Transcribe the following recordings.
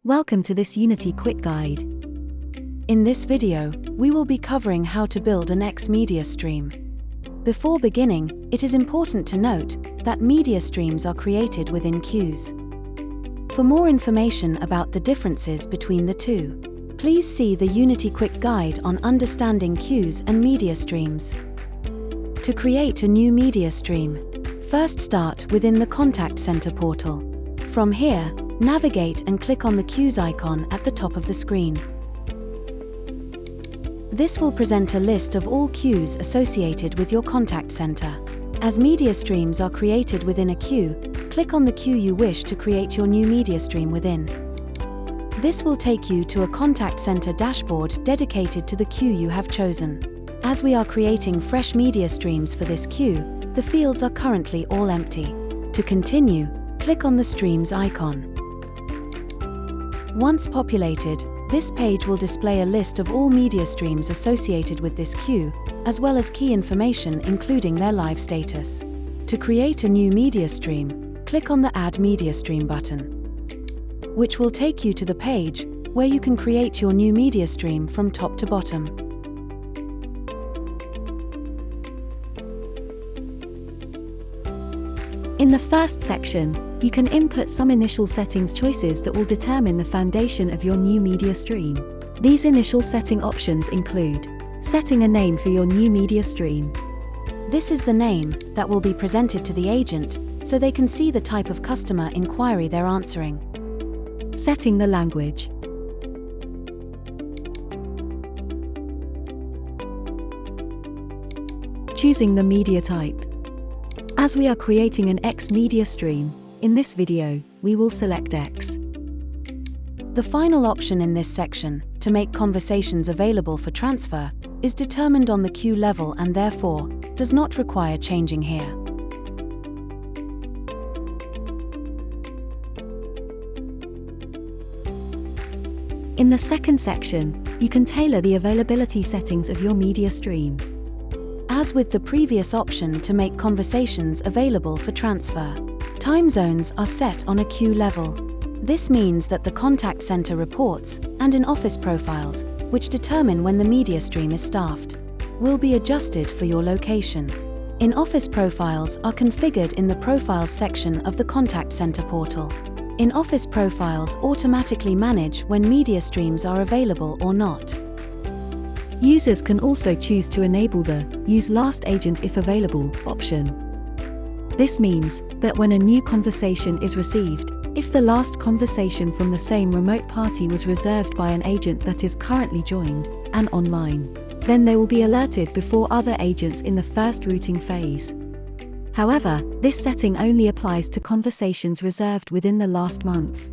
Welcome to this Unity Quick Guide. In this video, we will be covering how to build an X media stream. Before beginning, it is important to note that media streams are created within queues. For more information about the differences between the two, please see the Unity Quick Guide on understanding queues and media streams. To create a new media stream, first start within the Contact Center portal. From here, navigate and click on the queues icon at the top of the screen. This will present a list of all queues associated with your contact center. As media streams are created within a queue, click on the queue you wish to create your new media stream within. This will take you to a contact center dashboard dedicated to the queue you have chosen. As we are creating fresh media streams for this queue, the fields are currently all empty. To continue, click on the streams icon. Once populated, this page will display a list of all media streams associated with this queue, as well as key information including their live status. To create a new media stream, click on the Add Media Stream button, which will take you to the page where you can create your new media stream from top to bottom. In the first section, you can input some initial settings choices that will determine the foundation of your new media stream. These initial setting options include setting a name for your new media stream. This is the name that will be presented to the agent so they can see the type of customer inquiry they're answering. Setting the language. Choosing the media type. As we are creating an X media stream, in this video, we will select X. The final option in this section, to make conversations available for transfer, is determined on the queue level and therefore does not require changing here. In the second section, you can tailor the availability settings of your media stream. As with the previous option to make conversations available for transfer, time zones are set on a queue level. This means that the contact center reports and in-office profiles, which determine when the media stream is staffed, will be adjusted for your location. In-office profiles are configured in the Profiles section of the Contact Center portal. In-office profiles automatically manage when media streams are available or not. Users can also choose to enable the Use Last Agent if Available option. This means that when a new conversation is received, if the last conversation from the same remote party was reserved by an agent that is currently joined and online, then they will be alerted before other agents in the first routing phase. However, this setting only applies to conversations reserved within the last month.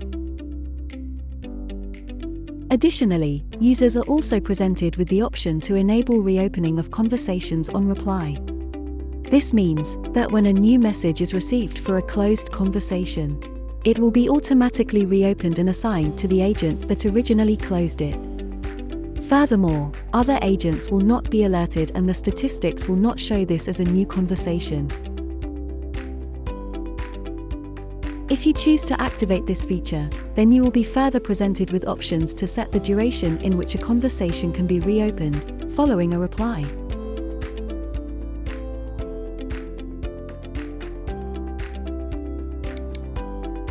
Additionally, users are also presented with the option to enable reopening of conversations on reply. This means that when a new message is received for a closed conversation, it will be automatically reopened and assigned to the agent that originally closed it. Furthermore, other agents will not be alerted and the statistics will not show this as a new conversation. If you choose to activate this feature, then you will be further presented with options to set the duration in which a conversation can be reopened following a reply.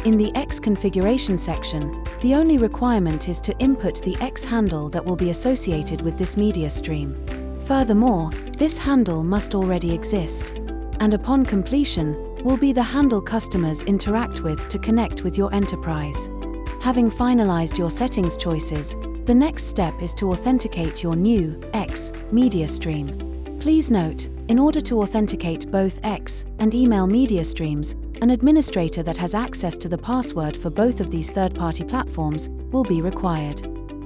In the X configuration section, the only requirement is to input the X handle that will be associated with this media stream. Furthermore, this handle must already exist, and upon completion, will be the handle customers interact with to connect with your enterprise. Having finalized your settings choices, the next step is to authenticate your new X media stream. Please note, in order to authenticate both X and email media streams, an administrator that has access to the password for both of these third-party platforms will be required.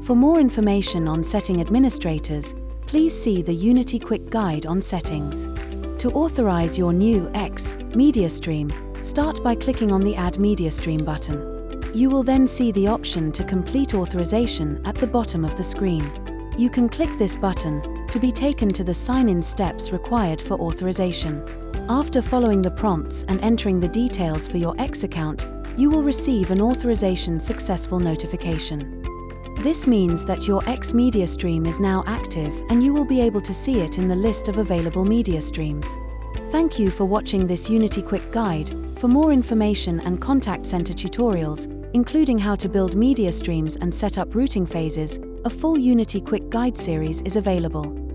For more information on setting administrators, please see the Unity Quick Guide on settings. To authorize your new X media stream, start by clicking on the Add Media Stream button. You will then see the option to complete authorization at the bottom of the screen. You can click this button to be taken to the sign-in steps required for authorization. After following the prompts and entering the details for your X account, you will receive an authorization successful notification. This means that your X media stream is now active and you will be able to see it in the list of available media streams. Thank you for watching this Unity Quick Guide. For more information and contact center tutorials, including how to build media streams and set up routing phases, a full Unity Quick Guide series is available.